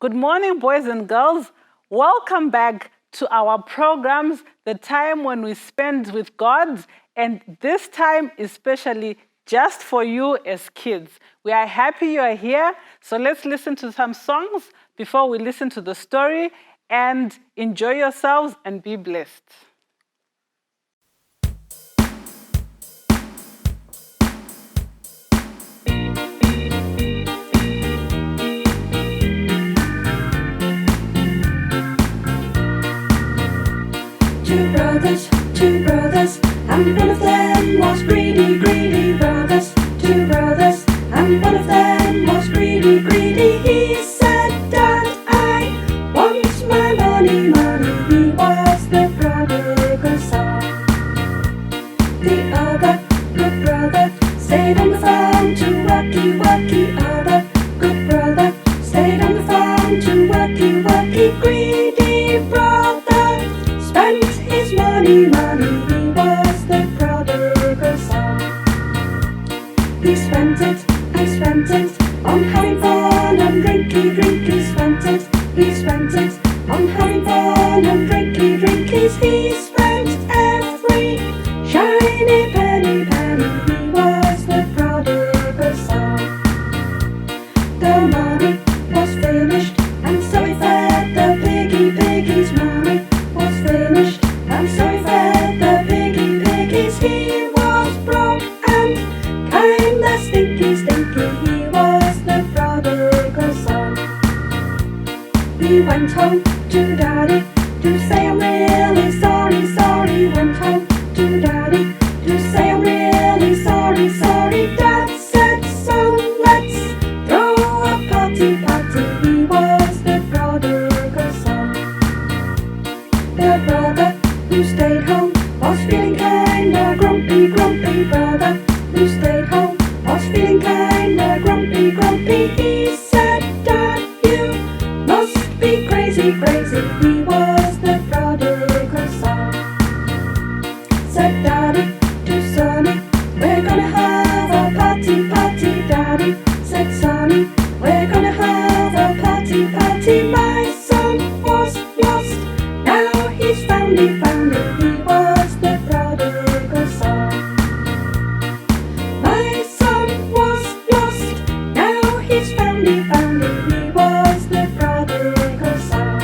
Good morning, boys and girls. Welcome back to our programs, the time when we spend with God, and this time especially just for you as kids. We are happy you are here, so let's listen to some songs before we listen to the story, and enjoy yourselves and be blessed. Two brothers, and one of them was greedy, greedy brothers. Two brothers, and one of them was greedy, greedy. He said, Dad, I want my money, money. He was the prodigal son. The other good brother stayed on the farm to worky, worky. Other good brother stayed on the farm to worky, worky. Greedy brother spent his money, money. He was the prodigal son. He spent it on having fun and drinky, drinky. He spent it on having fun and drinky, drinkies. He spent every shiny penny, penny. He was the prodigal son. The money was finished, and so he fed the piggy, piggies. Money was finished, and so he fed the piggy, piggies. He was broke and kinda stinky, stinky. He was the prodigal son. He went home to Daddy to say, I'm really sorry, sorry. Went home to Daddy to say, I'm really sorry, sorry. Dad said, son, let's throw a party, party. He was the prodigal son. The brother who stayed home was feeling kinda grumpy, grumpy. Brother who stayed home was feeling kinda grumpy, grumpy. He said, Dad, you must be crazy, crazy. He was the prodigal son. Said Daddy to Sonny, we're gonna have a party, party. Daddy said, Sonny, we're gonna have a party, party. My son was lost, now he's found it, found it. He was the prodigal son. My son was lost, now he's found it, found it. He was the prodigal son.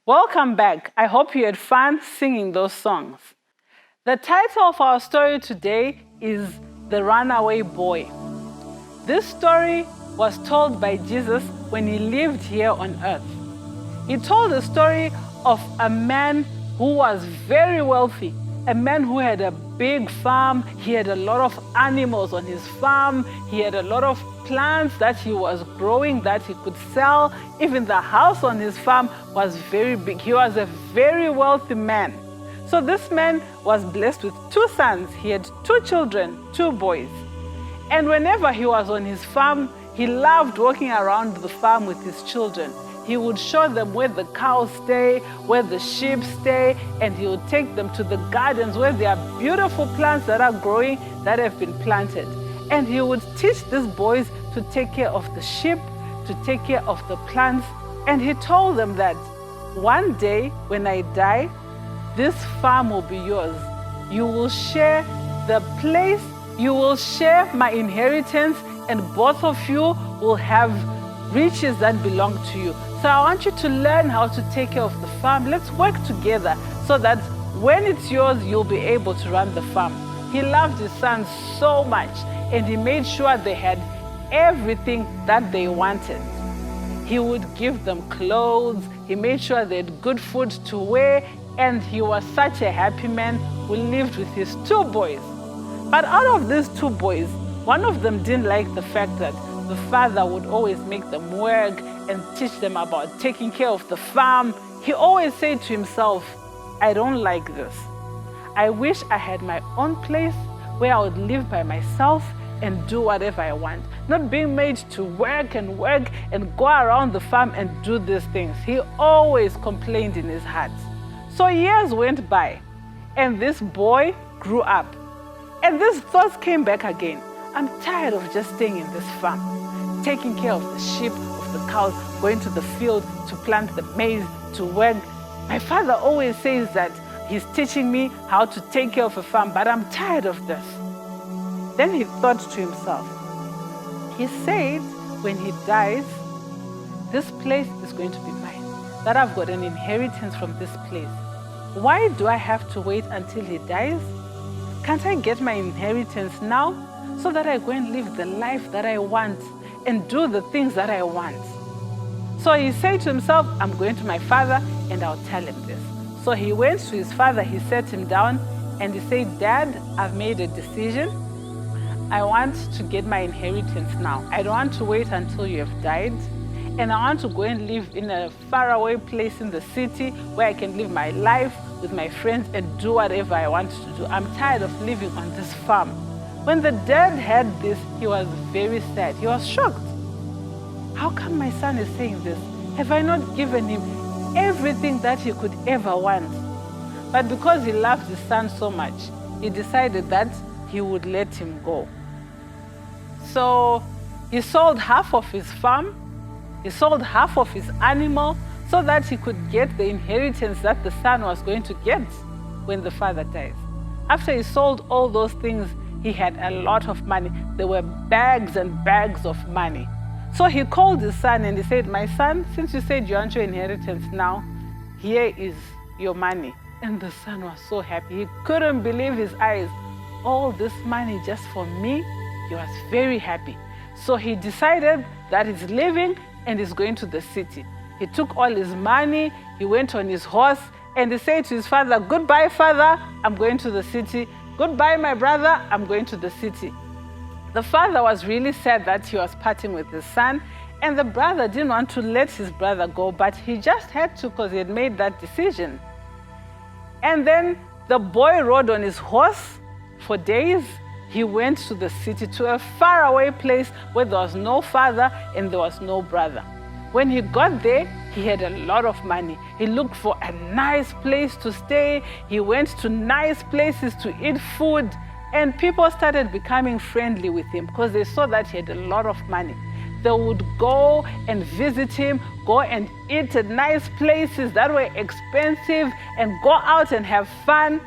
Welcome back. I hope you had fun singing those songs. The title of our story today is The Runaway Boy. This story was told by Jesus when he lived here on earth. He told the story of a man who was very wealthy, a man who had a big farm. He had a lot of animals on his farm. He had a lot of plants that he was growing that he could sell. Even the house on his farm was very big. He was a very wealthy man. So this man was blessed with 2 sons. He had 2 children, 2 boys. And whenever he was on his farm, he loved walking around the farm with his children. He would show them where the cows stay, where the sheep stay, and he would take them to the gardens where there are beautiful plants that are growing, that have been planted. And he would teach these boys to take care of the sheep, to take care of the plants. And he told them that one day when I die, this farm will be yours. You will share the place, you will share my inheritance, and both of you will have riches that belong to you. So I want you to learn how to take care of the farm. Let's work together so that when it's yours, you'll be able to run the farm. He loved his sons so much, and he made sure they had everything that they wanted. He would give them clothes. He made sure they had good food to wear, and he was such a happy man who lived with his 2 boys. But out of these 2 boys, one of them didn't like the fact that the father would always make them work and teach them about taking care of the farm. He always said to himself, I don't like this. I wish I had my own place where I would live by myself and do whatever I want. Not being made to work and go around the farm and do these things. He always complained in his heart. So years went by, and this boy grew up. And these thoughts came back again. I'm tired of just staying in this farm, taking care of the sheep, of the cows, going to the field to plant the maize, to work. My father always says that he's teaching me how to take care of a farm, but I'm tired of this. Then he thought to himself, he said, when he dies, this place is going to be mine, that I've got an inheritance from this place. Why do I have to wait until he dies? Can't I get my inheritance now so that I go and live the life that I want and do the things that I want? So he said to himself, I'm going to my father and I'll tell him this. So he went to his father, he sat him down and he said, Dad, I've made a decision. I want to get my inheritance now. I don't want to wait until you have died. And I want to go and live in a faraway place in the city where I can live my life with my friends and do whatever I want to do. I'm tired of living on this farm. When the dad heard this, he was very sad. He was shocked. How come my son is saying this? Have I not given him everything that he could ever want? But because he loved his son so much, he decided that he would let him go. So he sold half of his farm, he sold half of his animal so that he could get the inheritance that the son was going to get when the father dies. After he sold all those things, he had a lot of money. There were bags and bags of money. So he called his son and he said, my son, since you said you want your inheritance now, here is your money. And the son was so happy. He couldn't believe his eyes. All this money just for me? He was very happy. So he decided that he's leaving and he's going to the city. He took all his money, he went on his horse, and he said to his father, goodbye, father, I'm going to the city. Goodbye, my brother, I'm going to the city. The father was really sad that he was parting with his son, and the brother didn't want to let his brother go, but he just had to because he had made that decision. And then the boy rode on his horse for days. He went to the city, to a faraway place where there was no father and there was no brother. When he got there, he had a lot of money. He looked for a nice place to stay. He went to nice places to eat food. And people started becoming friendly with him because they saw that he had a lot of money. They would go and visit him, go and eat at nice places that were expensive and go out and have fun.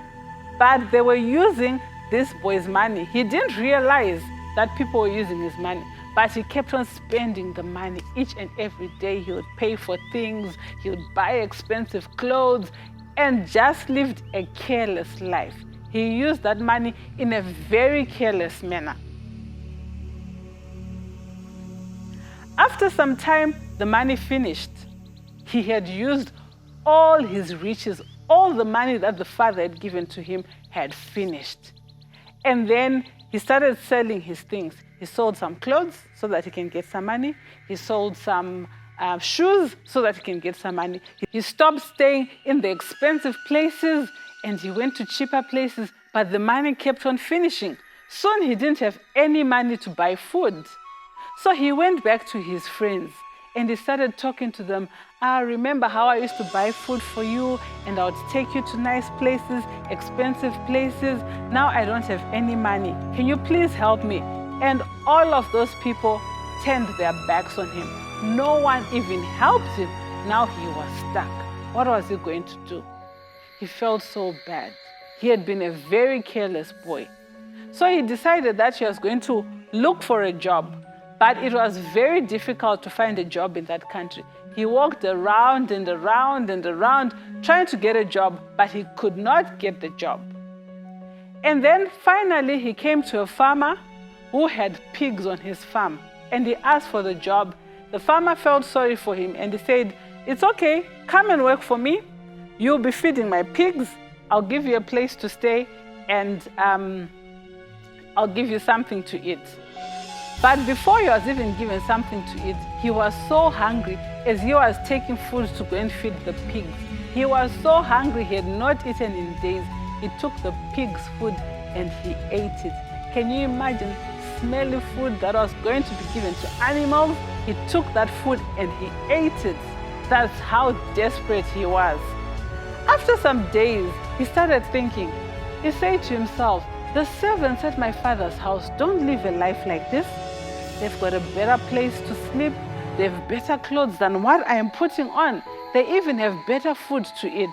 But they were using this boy's money. He didn't realize that people were using his money, but he kept on spending the money each and every day. He would pay for things, he would buy expensive clothes, and just lived a careless life. He used that money in a very careless manner. After some time, the money finished. He had used all his riches, all the money that the father had given to him had finished. And then he started selling his things. He sold some clothes so that he can get some money. He sold some shoes so that he can get some money. He stopped staying in the expensive places and he went to cheaper places, but the money kept on finishing. Soon he didn't have any money to buy food. So he went back to his friends and he started talking to them. Remember how I used to buy food for you and I would take you to nice places, expensive places. Now I don't have any money. Can you please help me? And all of those people turned their backs on him. No one even helped him. Now he was stuck. What was he going to do? He felt so bad. He had been a very careless boy. So he decided that he was going to look for a job. But it was very difficult to find a job in that country. He walked around and around and around trying to get a job, but he could not get the job. And then finally he came to a farmer who had pigs on his farm, and he asked for the job. The farmer felt sorry for him and he said, it's okay, come and work for me. You'll be feeding my pigs. I'll give you a place to stay and I'll give you something to eat. But before he was even given something to eat, he was so hungry as he was taking food to go and feed the pigs. He was so hungry, he had not eaten in days. He took the pig's food and he ate it. Can you imagine smelly food that was going to be given to animals, he took that food and he ate it. That's how desperate he was. After some days, he started thinking. He said to himself, the servants at my father's house don't live a life like this. They've got a better place to sleep. They have better clothes than what I am putting on. They even have better food to eat.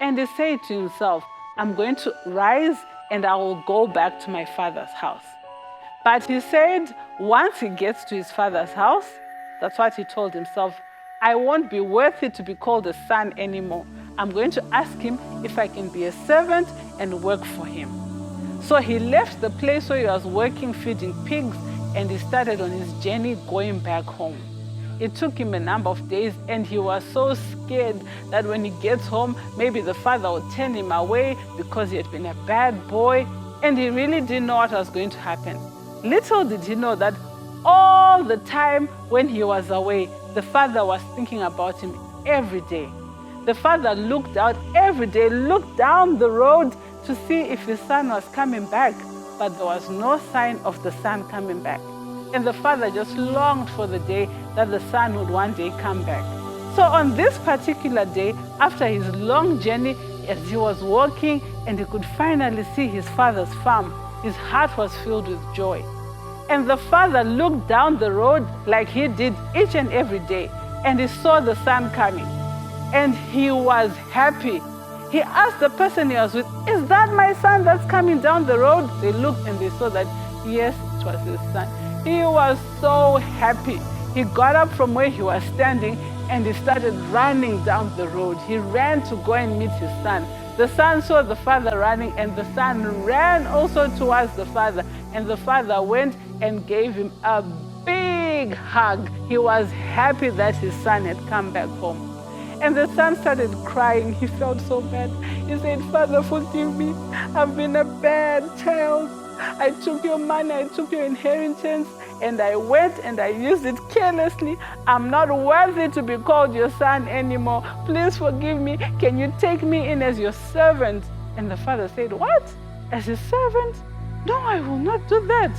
And he said to himself, I'm going to rise and I will go back to my father's house. But he said, once he gets to his father's house, that's what he told himself, I won't be worthy to be called a son anymore. I'm going to ask him if I can be a servant and work for him. So he left the place where he was working, feeding pigs, and he started on his journey going back home. It took him a number of days, and he was so scared that when he gets home, maybe the father would turn him away because he had been a bad boy, and he really didn't know what was going to happen. Little did he know that all the time when he was away, the father was thinking about him every day. The father looked out every day, looked down the road to see if his son was coming back, but there was no sign of the son coming back. And the father just longed for the day that the son would one day come back. So on this particular day, after his long journey, as he was walking and he could finally see his father's farm, his heart was filled with joy. And the father looked down the road like he did each and every day, and he saw the son coming. And he was happy. He asked the person he was with, is that my son that's coming down the road? They looked and they saw that, yes, it was his son. He was so happy. He got up from where he was standing and he started running down the road. He ran to go and meet his son. The son saw the father running, and the son ran also towards the father. And the father went and gave him a big hug. He was happy that his son had come back home. And the son started crying. He felt so bad. He said, Father, forgive me. I've been a bad child. I took your money, I took your inheritance, and I went and I used it carelessly. I'm not worthy to be called your son anymore. Please forgive me. Can you take me in as your servant? And the father said, what? As a servant? No, I will not do that.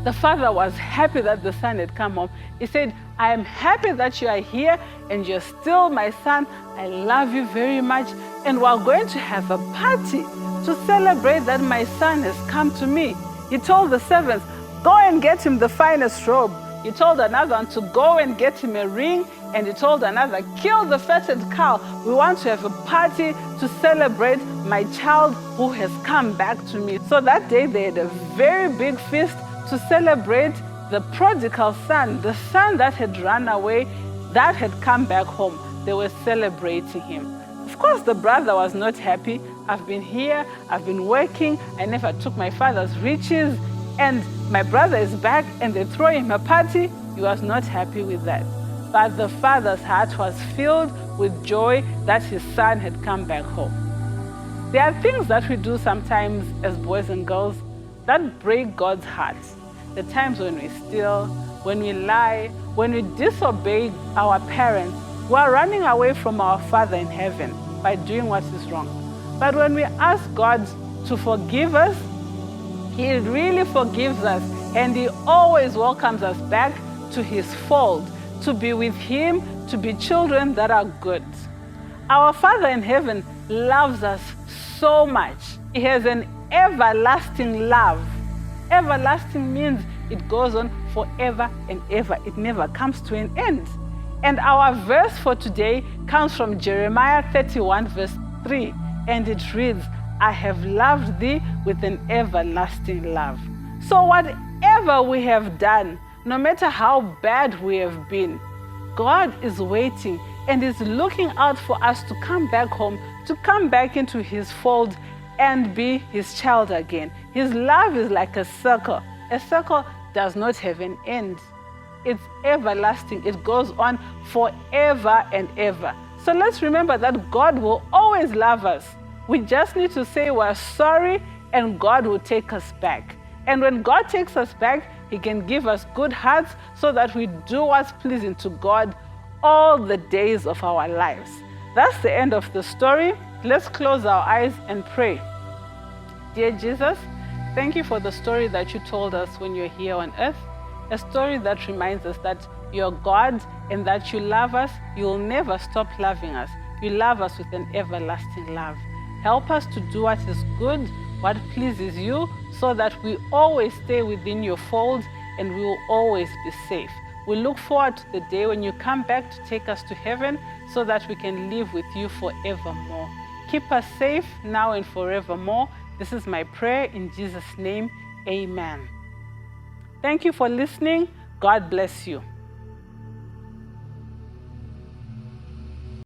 The father was happy that the son had come home. He said, I am happy that you are here and you're still my son. I love you very much. And we're going to have a party to celebrate that my son has come to me. He told the servants, go and get him the finest robe. He told another one to go and get him a ring. And he told another, kill the fattened cow. We want to have a party to celebrate my child who has come back to me. So that day they had a very big feast to celebrate the prodigal son, the son that had run away, that had come back home. They were celebrating him. Of course, the brother was not happy. I've been here, I've been working, I never took my father's riches, and my brother is back and they throw him a party. He was not happy with that. But the father's heart was filled with joy that his son had come back home. There are things that we do sometimes as boys and girls that break God's heart. The times when we steal, when we lie, when we disobey our parents, we are running away from our Father in heaven by doing what is wrong. But when we ask God to forgive us, He really forgives us, and He always welcomes us back to His fold, to be with Him, to be children that are good. Our Father in heaven loves us so much. He has an everlasting love. Everlasting means it goes on forever and ever. It never comes to an end. And our verse for today comes from Jeremiah 31 verse 3, and it reads, I have loved thee with an everlasting love. So whatever we have done, no matter how bad we have been, God is waiting and is looking out for us to come back home, to come back into His fold and be His child again. His love is like a circle. A circle does not have an end. It's everlasting. It goes on forever and ever. So let's remember that God will always love us. We just need to say we're sorry, and God will take us back. And when God takes us back, He can give us good hearts so that we do what's pleasing to God all the days of our lives. That's the end of the story. Let's close our eyes and pray. Dear Jesus, thank you for the story that you told us when you're here on earth, a story that reminds us that you're God and that you love us. You will never stop loving us. You love us with an everlasting love. Help us to do what is good, what pleases you, so that we always stay within your fold and we will always be safe. We look forward to the day when you come back to take us to heaven so that we can live with you forevermore. Keep us safe now and forevermore. This is my prayer in Jesus' name. Amen. Thank you for listening. God bless you.